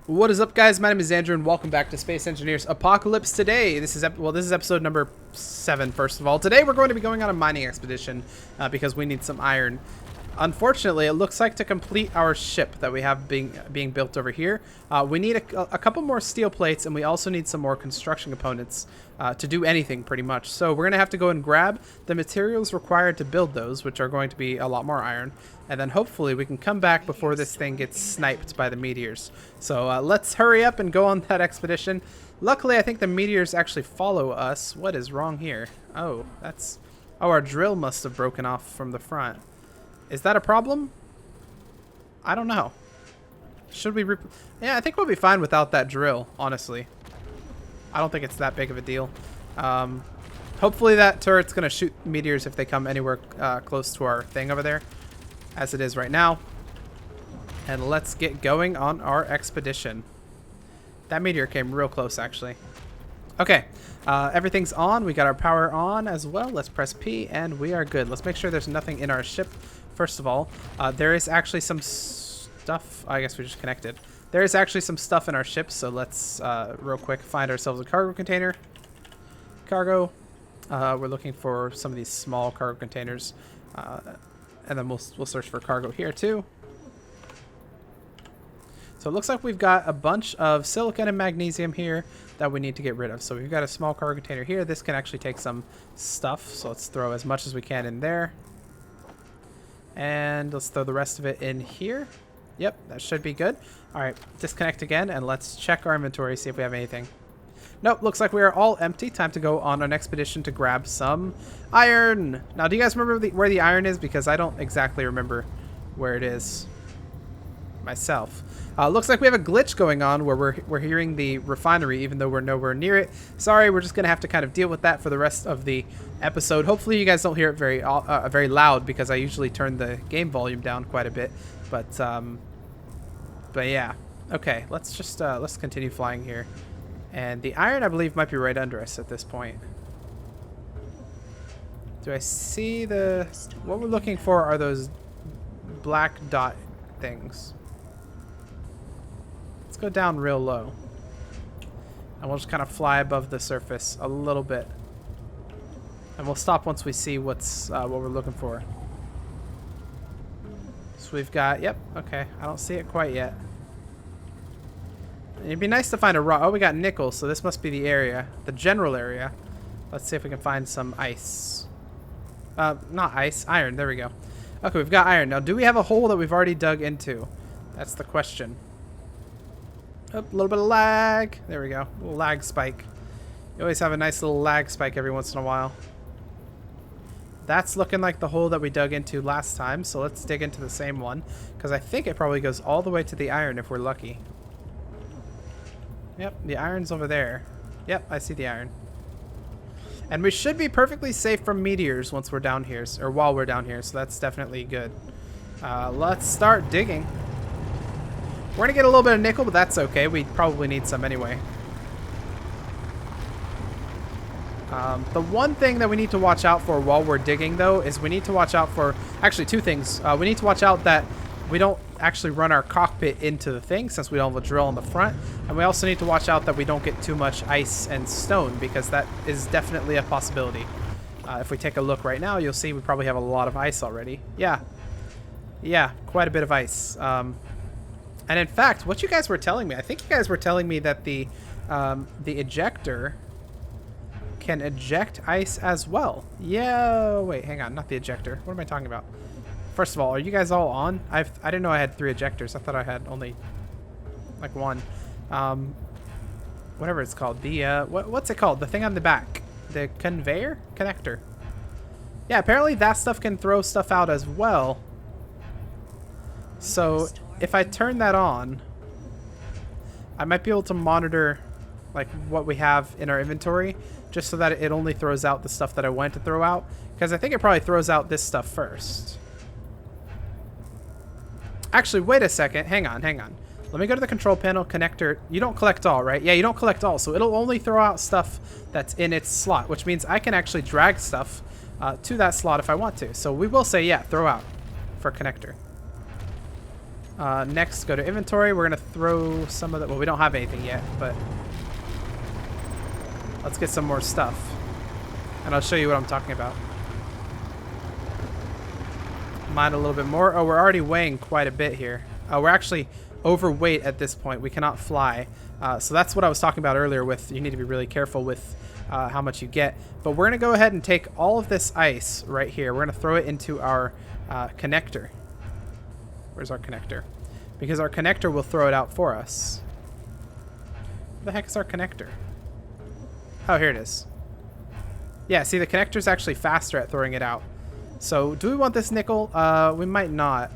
What is up, guys? My name is Andrew, and welcome back to Space Engineers Apocalypse. Today, this is episode number 7. First of all, today we're going to be going on a mining expedition because we need some iron. Unfortunately, it looks like to complete our ship that we have being built over here, we need a couple more steel plates, and we also need some more construction components to do anything, pretty much. So we're going to have to go and grab the materials required to build those, which are going to be a lot more iron. And then hopefully we can come back before this thing gets sniped by the meteors. So let's hurry up and go on that expedition. Luckily, I think the meteors actually follow us. What is wrong here? Oh, our drill must have broken off from the front. Is that a problem? I don't know. Should we... Yeah, I think we'll be fine without that drill, honestly. I don't think it's that big of a deal. Hopefully that turret's going to shoot meteors if they come anywhere close to our thing over there, as it is right now. And let's get going on our expedition. That meteor came real close, actually. Okay, everything's on. We got our power on as well. Let's press P, and we are good. Let's make sure there's nothing in our ship. First of all, there is actually some stuff. I guess we just connected. There is actually some stuff in our ship, so let's real quick find ourselves a cargo container. Cargo. We're looking for some of these small cargo containers, and then we'll search for cargo here too. So it looks like we've got a bunch of silicon and magnesium here that we need to get rid of. So we've got a small cargo container here. This can actually take some stuff, so let's throw as much as we can in there. And let's throw the rest of it in here. Yep, that should be good. All right, disconnect again, and let's check our inventory, see if we have anything. Nope, looks like we are all empty. Time to go on an expedition to grab some iron. Now, do you guys remember where the iron is? Because I don't exactly remember where it is myself. Looks like we have a glitch going on where we're hearing the refinery even though we're nowhere near it. Sorry, we're just gonna have to kind of deal with that for the rest of the episode. Hopefully you guys don't hear it very loud, because I usually turn the game volume down quite a bit. But yeah. Okay, let's continue flying here. And the iron, I believe, might be right under us at this point. Do I see the... What we're looking for are those black dot things. Let's go down real low. And we'll just kind of fly above the surface a little bit. And we'll stop once we see what we're looking for. So we've got... Yep, okay. I don't see it quite yet. It'd be nice to find a rock. Oh, we got nickel, so this must be the area. The general area. Let's see if we can find some ice. Not ice. Iron. There we go. Okay, we've got iron. Now, do we have a hole that we've already dug into? That's the question. Oh, a little bit of lag. There we go. A little lag spike. You always have a nice little lag spike every once in a while. That's looking like the hole that we dug into last time, so let's dig into the same one, because I think it probably goes all the way to the iron if we're lucky. Yep, the iron's over there. Yep, I see the iron. And we should be perfectly safe from meteors once we're down here, or while we're down here, so that's definitely good. Let's start digging. We're going to get a little bit of nickel, but that's okay. We probably need some anyway. The one thing that we need to watch out for while we're digging, though, is we need to watch out for... Actually, two things. We need to watch out that we don't actually run our cockpit into the thing, since we don't have a drill on the front. And we also need to watch out that we don't get too much ice and stone, because that is definitely a possibility. If we take a look right now, you'll see we probably have a lot of ice already. Yeah. Yeah, quite a bit of ice. And in fact, what you guys were telling me, I think you guys were telling me that the ejector can eject ice as well. Yeah, wait, hang on, not the ejector. What am I talking about? First of all, are you guys all on? I didn't know I had 3 ejectors. I thought I had only like 1. Whatever it's called. The what's it called? The thing on the back. The conveyor? Connector. Yeah, apparently that stuff can throw stuff out as well. So if I turn that on, I might be able to monitor like what we have in our inventory, just so that it only throws out the stuff that I want to throw out, because I think it probably throws out this stuff first. Actually, wait a second. Hang on. Let me go to the control panel, connector. You don't collect all, right? Yeah, you don't collect all, so it'll only throw out stuff that's in its slot, which means I can actually drag stuff to that slot if I want to. So we will say, yeah, throw out for connector. Next, go to inventory. We're going to throw some of the... Well, we don't have anything yet, but... Let's get some more stuff. And I'll show you what I'm talking about. Mine a little bit more. Oh, we're already weighing quite a bit here. We're actually overweight at this point. We cannot fly. So that's what I was talking about earlier with you need to be really careful with how much you get. But we're going to go ahead and take all of this ice right here. We're going to throw it into our connector. Where's our connector? Because our connector will throw it out for us. Where the heck is our connector? Oh, here it is. Yeah, see, the connector's actually faster at throwing it out. So, do we want this nickel? We might not.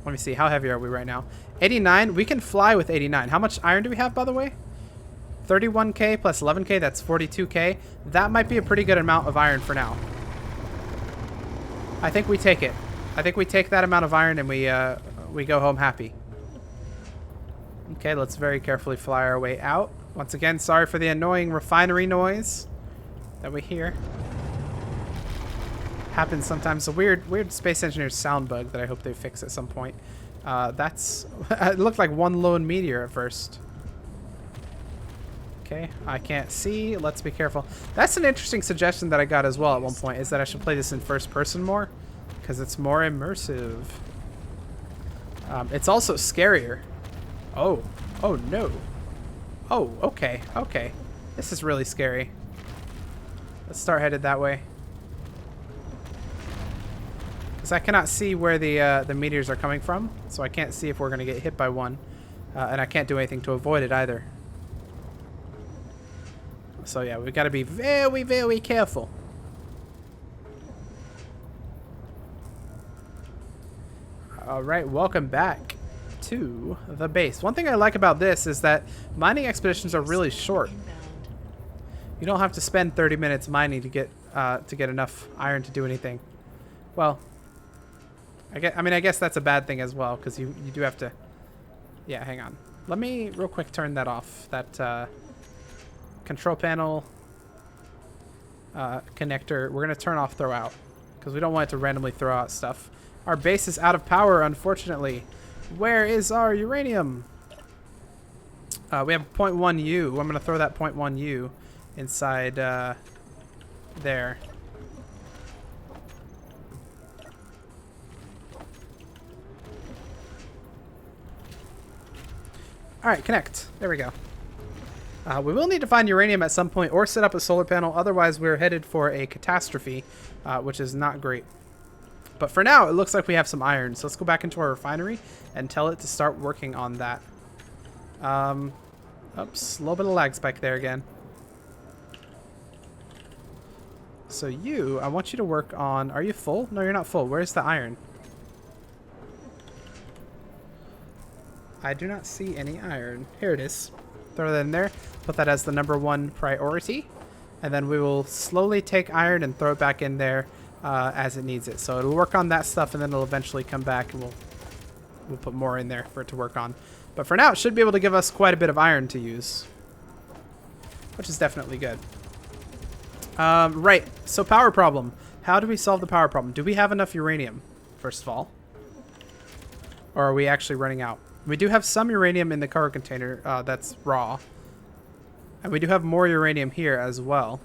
Let me see. How heavy are we right now? 89. We can fly with 89. How much iron do we have, by the way? 31k plus 11k. That's 42k. That might be a pretty good amount of iron for now. I think we take it. I think we take that amount of iron and we go home happy. Okay, let's very carefully fly our way out. Once again, sorry for the annoying refinery noise that we hear. Happens sometimes. A weird Space Engineers sound bug that I hope they fix at some point. That's... It looked like one lone meteor at first. Okay, I can't see. Let's be careful. That's an interesting suggestion that I got as well at one point, is that I should play this in first person more, because it's more immersive. It's also scarier. Oh. Oh, no. Oh, okay. Okay. This is really scary. Let's start headed that way. Because I cannot see where the meteors are coming from, so I can't see if we're going to get hit by one. And I can't do anything to avoid it either. So yeah, we've got to be very, very careful. Alright, welcome back to the base. One thing I like about this is that mining expeditions are really short. You don't have to spend 30 minutes mining to get enough iron to do anything. Well, I guess that's a bad thing as well, because you do have to... Yeah, hang on. Let me real quick turn that off. That control panel connector. We're going to turn off throw out, because we don't want it to randomly throw out stuff. Our base is out of power, unfortunately. Where is our uranium? We have 0.1 U. I'm going to throw that 0.1 U inside there. Alright, connect. There we go. We will need to find uranium at some point or set up a solar panel. Otherwise, we're headed for a catastrophe, which is not great. But for now, it looks like we have some iron. So let's go back into our refinery and tell it to start working on that. Oops, a little bit of lag spike there again. So I want you to work on... Are you full? No, you're not full. Where's the iron? I do not see any iron. Here it is. Throw that in there. Put that as the #1 priority. And then we will slowly take iron and throw it back in there as it needs it. So it'll work on that stuff, and then it'll eventually come back, and we'll put more in there for it to work on. But for now, it should be able to give us quite a bit of iron to use, which is definitely good. Right. So power problem. How do we solve the power problem? Do we have enough uranium, first of all? Or are we actually running out? We do have some uranium in the cargo container that's raw. And we do have more uranium here as well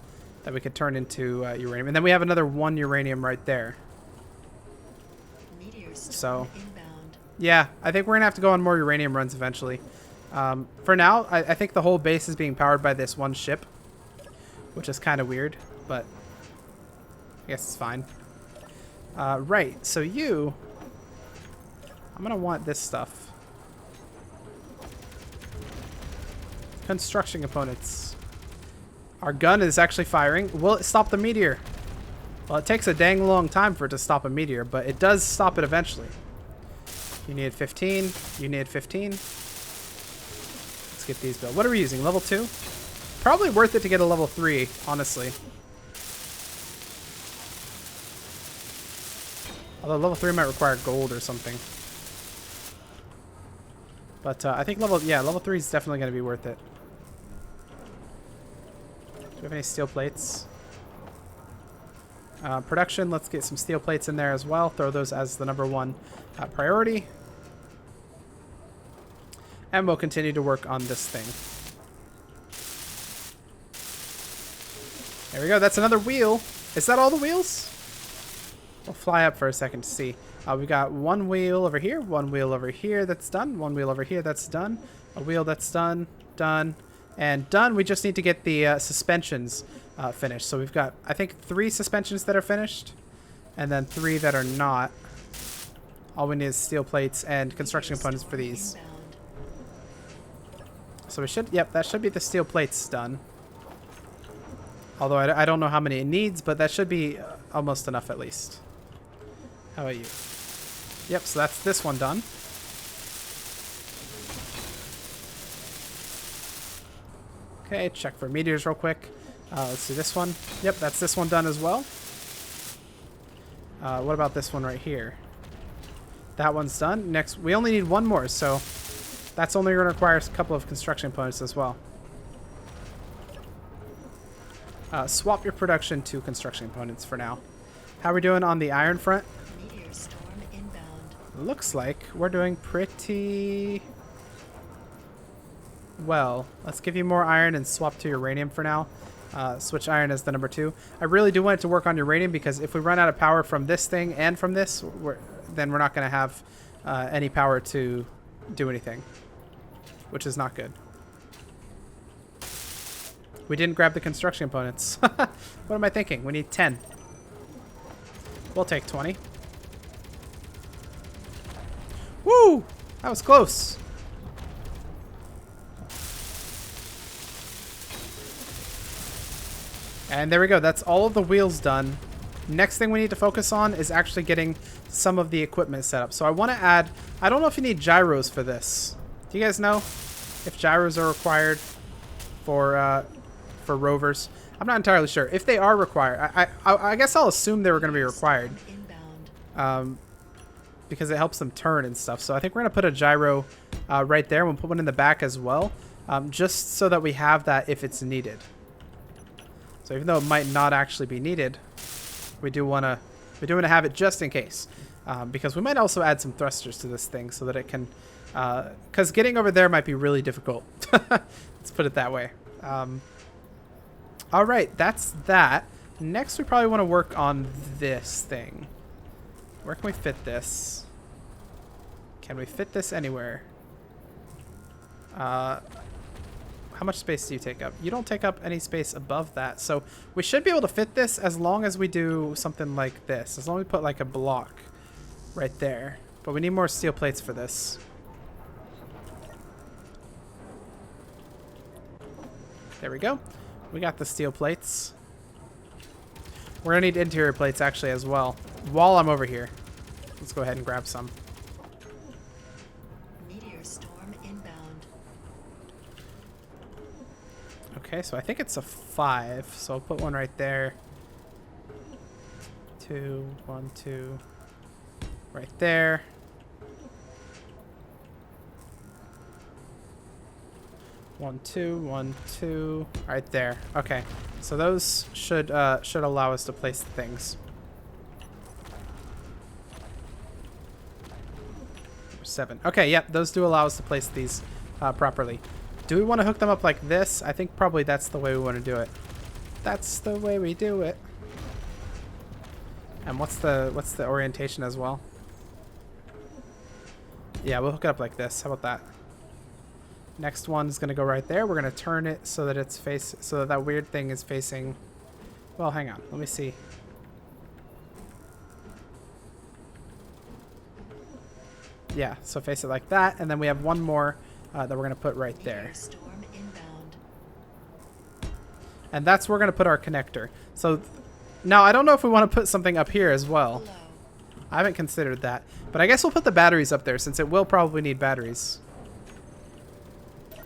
that we could turn into uranium. And then we have another 1 uranium right there. So, yeah, I think we're going to have to go on more uranium runs eventually. For now, I think the whole base is being powered by this one ship, which is kind of weird, but I guess it's fine. Right, so I'm going to want this stuff. Construction components. Our gun is actually firing. Will it stop the meteor? Well, it takes a dang long time for it to stop a meteor, but it does stop it eventually. You need 15. You need 15. Let's get these built. What are we using? Level 2? Probably worth it to get a level 3, honestly. Although level 3 might require gold or something. But I think level 3 is definitely going to be worth it. Do we have any steel plates? Production, let's get some steel plates in there as well. Throw those as the #1 priority. And we'll continue to work on this thing. There we go. That's another wheel. Is that all the wheels? We'll fly up for a second to see. We got one wheel over here, one wheel over here that's done, one wheel over here that's done, a wheel that's done, done, and done. We just need to get the suspensions finished. So we've got, I think, 3 suspensions that are finished, and then 3 that are not. All we need is steel plates and construction components for these. So we should, yep, that should be the steel plates done. Although I don't know how many it needs, but that should be almost enough at least. How about you? Yep, so that's this one done. Okay, check for meteors real quick. Let's do this one. Yep, that's this one done as well. What about this one right here? That one's done. Next, we only need one more, so that's only going to require a couple of construction components as well. Swap your production to construction components for now. How are we doing on the iron front? Meteor storm inbound. Looks like we're doing pretty well. Let's give you more iron and swap to uranium for now. Switch iron as the number 2. I really do want it to work on uranium because if we run out of power from this thing and from this, then we're not going to have any power to do anything, which is not good. We didn't grab the construction components. What am I thinking? We need 10. We'll take 20. Woo! That was close. And there we go. That's all of the wheels done. Next thing we need to focus on is actually getting some of the equipment set up. So I want to add... I don't know if you need gyros for this. Do you guys know if gyros are required for rovers? I'm not entirely sure. If they are required, I guess I'll assume they were going to be required. Because it helps them turn and stuff. So I think we're going to put a gyro right there. We'll put one in the back as well. Just so that we have that if it's needed. So even though it might not actually be needed, we do want to have it just in case. Because we might also add some thrusters to this thing so that it can... because getting over there might be really difficult. Let's put it that way. All right, that's that. Next, we probably want to work on this thing. Where can we fit this? Can we fit this anywhere? How much space do you take up? You don't take up any space above that. So we should be able to fit this as long as we do something like this. As long as we put like a block right there. But we need more steel plates for this. There we go. We got the steel plates. We're going to need interior plates actually as well. While I'm over here. Let's go ahead and grab some. Meteor storm inbound. Okay, so I think it's a 5. So I'll put one right there. 2, 1, 2. Right there. 1, 2, 1, 2. Right there. Okay, so those should allow us to place the things. 7. Okay, yep, those do allow us to place these properly. Do we want to hook them up like this? I think probably that's the way we want to do it. That's the way we do it. And what's the orientation as well? Yeah, we'll hook it up like this. How about that? Next one is going to go right there. We're going to turn it so that it's so that weird thing is facing... Well, hang on. Let me see. Yeah, so face it like that, and then we have one more that we're going to put right there. Storm inbound. And that's where we're going to put our connector. So now I don't know if we want to put something up here as well. Hello. I haven't considered that. But I guess we'll put the batteries up there since it will probably need batteries. There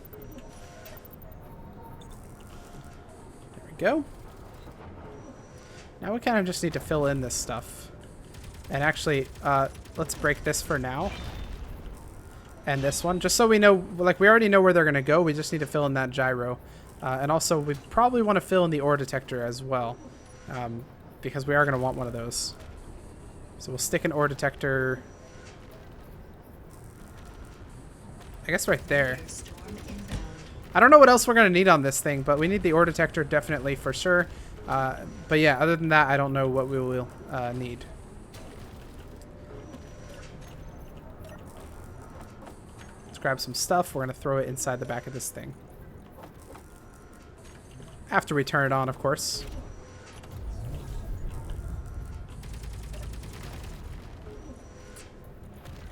we go. Now we kind of just need to fill in this stuff. And actually, let's break this for now. And this one, just so we know, like we already know where they're going to go. We just need to fill in that gyro. And also, we probably want to fill in the ore detector as well. Because we are going to want one of those. So we'll stick an ore detector I guess right there. Meteor storm inbound. I don't know what else we're going to need on this thing, but we need the ore detector definitely for sure. But yeah, other than that, I don't know what we will need. Let's grab some stuff. We're going to throw it inside the back of this thing. After we turn it on, of course.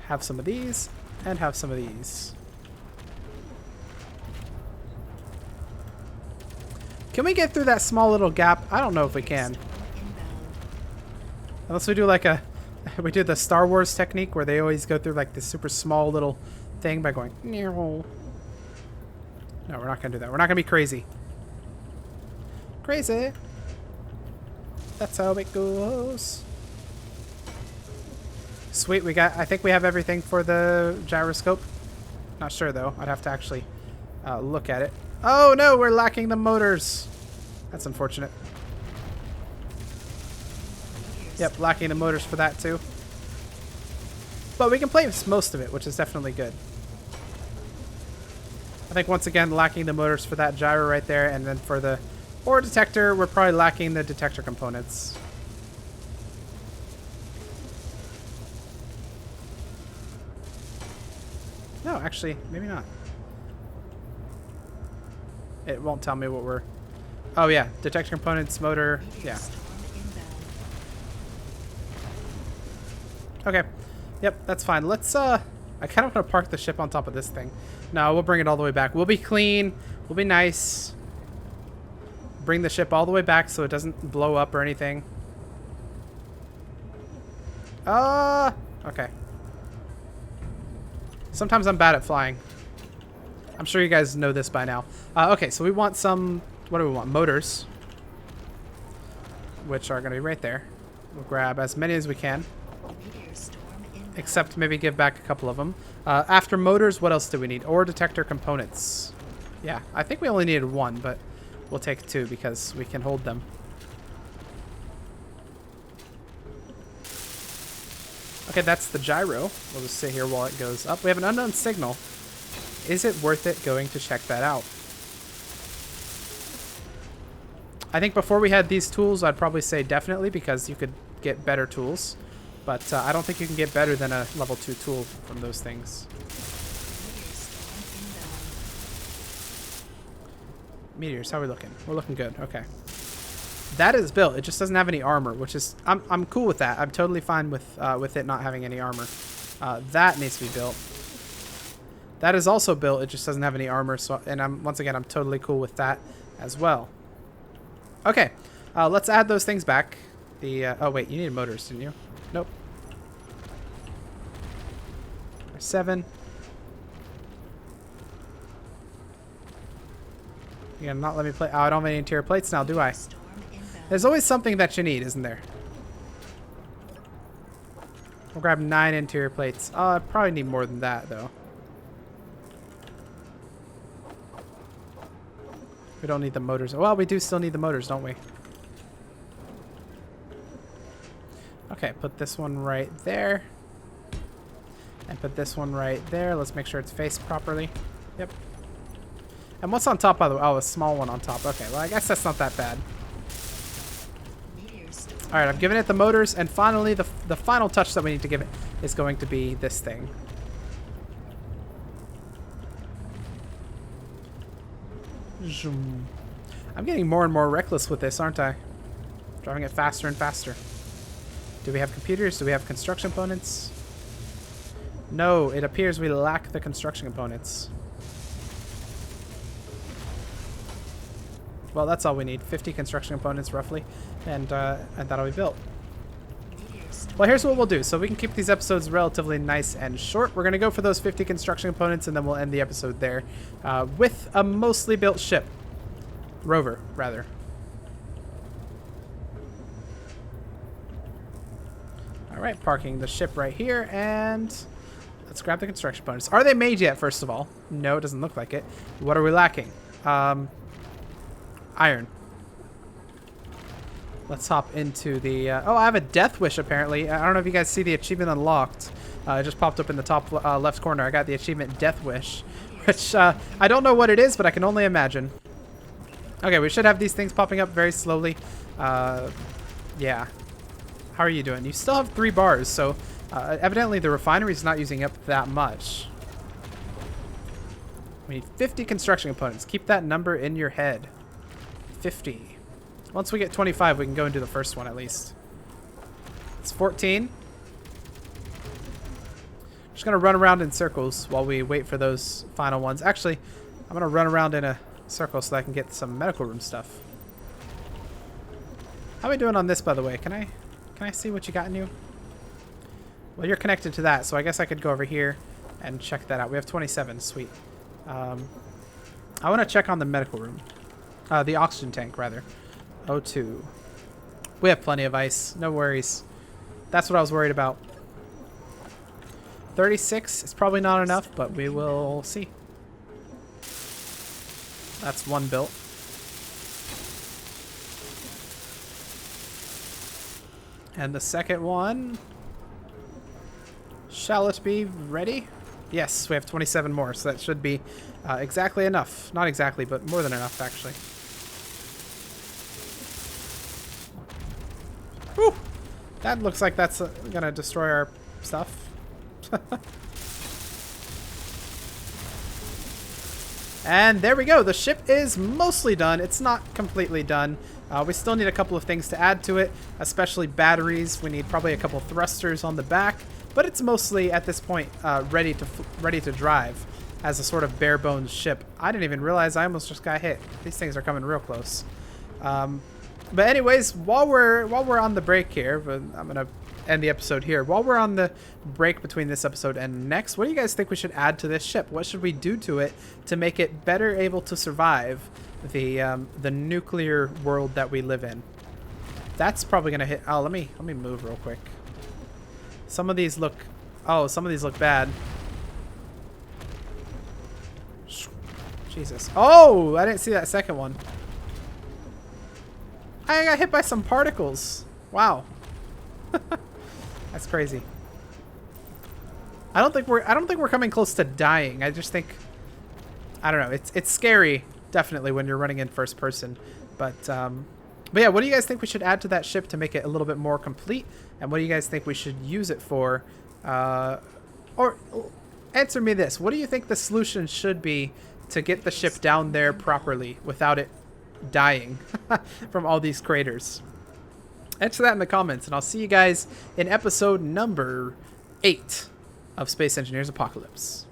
Have some of these, and have some of these. Can we get through that small little gap? I don't know if we can. Storm inbound. Unless we do like a... We do the Star Wars technique where they always go through like this super small little thing by going... No, we're not going to do that. We're not going to be crazy. Crazy. That's how it goes. Sweet, we got... I think we have everything for the gyroscope. Not sure though. I'd have to actually look at it. Oh no, we're lacking the motors. That's unfortunate. Yep, lacking the motors for that too. But we can place most of it, which is definitely good. I think once again, lacking the motors for that gyro right there, and then for the ore detector, we're probably lacking the detector components. No, actually, maybe not. It won't tell me what we're... Oh yeah, detector components, motor, Meteor yeah. storm inbound. Okay. Yep, that's fine. Let's, I kind of want to park the ship on top of this thing. No, we'll bring it all the way back. We'll be clean. We'll be nice. Bring the ship all the way back so it doesn't blow up or anything. Okay. Sometimes I'm bad at flying. I'm sure you guys know this by now. Okay, so we want some... What do we want? Motors. Which are going to be right there. We'll grab as many as we can. Meteor storm inbound. Except maybe give back a couple of them. After motors, what else do we need? Ore detector components. Yeah, I think we only needed one, but we'll take two because we can hold them. Okay, that's the gyro. We'll just sit here while it goes up. We have an unknown signal. Is it worth it going to check that out? I think before we had these tools, I'd probably say definitely because you could get better tools. But I don't think you can get better than a level 2 tool from those things. Meteor storm inbound. Meteors, how are we looking? We're looking good. Okay. That is built. It just doesn't have any armor, which is... I'm cool with that. I'm totally fine with it not having any armor. That needs to be built. That is also built. It just doesn't have any armor. So, and once again, I'm totally cool with that as well. Okay. Let's add those things back. Oh, wait. You needed motors, didn't you? Nope. 7. You're gonna not let me play. Oh, I don't have any interior plates now, do I? Storm inbound. There's always something that you need, isn't there? We'll grab 9 interior plates. I probably need more than that, though. We don't need the motors. Well, we do still need the motors, don't we? Okay, put this one right there. And put this one right there. Let's make sure it's faced properly. Yep. And what's on top, by the way? Oh, a small one on top. Okay, well, I guess that's not that bad. Meteor storm. All right, I've given it the motors. And finally, the final touch that we need to give it is going to be this thing. Zoom. I'm getting more and more reckless with this, aren't I? Driving it faster and faster. Do we have computers? Do we have construction components? No, it appears we lack the construction components. Well, that's all we need. 50 construction components, roughly. And that'll be built. Meteor storm. Well, here's what we'll do. So we can keep these episodes relatively nice and short. We're going to go for those 50 construction components, and then we'll end the episode there with a mostly built ship. Rover, rather. All right, parking the ship right here, and let's grab the construction components. Are they made yet, first of all? No, it doesn't look like it. What are we lacking? Iron. Let's hop into the... oh, I have a death wish, apparently. I don't know if you guys see the achievement unlocked. It just popped up in the top left corner. I got the achievement Death Wish, which I don't know what it is, but I can only imagine. Okay, we should have these things popping up very slowly. Yeah. How are you doing? You still have 3 bars, so evidently the refinery is not using up that much. We need 50 construction components. Keep that number in your head. 50. Once we get 25, we can go and do the first one at least. It's 14. Just going to run around in circles while we wait for those final ones. Actually, I'm going to run around in a circle so that I can get some medical room stuff. How are we doing on this, by the way? Can I see what you got in you? Well, you're connected to that, so I guess I could go over here and check that out. We have 27. Sweet. I want to check on the medical room. The oxygen tank, rather. O2. We have plenty of ice. No worries. That's what I was worried about. 36 is probably not enough, but we will see. That's 1 built. And the second one... Shall it be ready? Yes, we have 27 more, so that should be exactly enough. Not exactly, but more than enough, actually. Whew! That looks like that's gonna destroy our stuff. And there we go. The ship is mostly done. It's not completely done. We still need a couple of things to add to it, especially batteries. We need probably a couple thrusters on the back, but it's mostly at this point ready to drive as a sort of bare bones ship. I didn't even realize I almost just got hit. These things are coming real close. But anyways, while we're on the break here, I'm gonna end the episode here. While we're on the break between this episode and next, what do you guys think we should add to this ship? What should we do to it to make it better able to survive the nuclear world that we live in? That's probably gonna hit. Oh, let me move real quick. Some of these look bad. Jesus. Oh, I didn't see that second one. I got hit by some particles. Wow. That's crazy. I don't think we're coming close to dying. I just think, I don't know. It's scary, definitely, when you're running in first person. But yeah, what do you guys think we should add to that ship to make it a little bit more complete? And what do you guys think we should use it for? Or answer me this: what do you think the solution should be to get the ship down there properly without it dying from all these craters? Answer that in the comments, and I'll see you guys in episode number 8 of Space Engineers Apocalypse.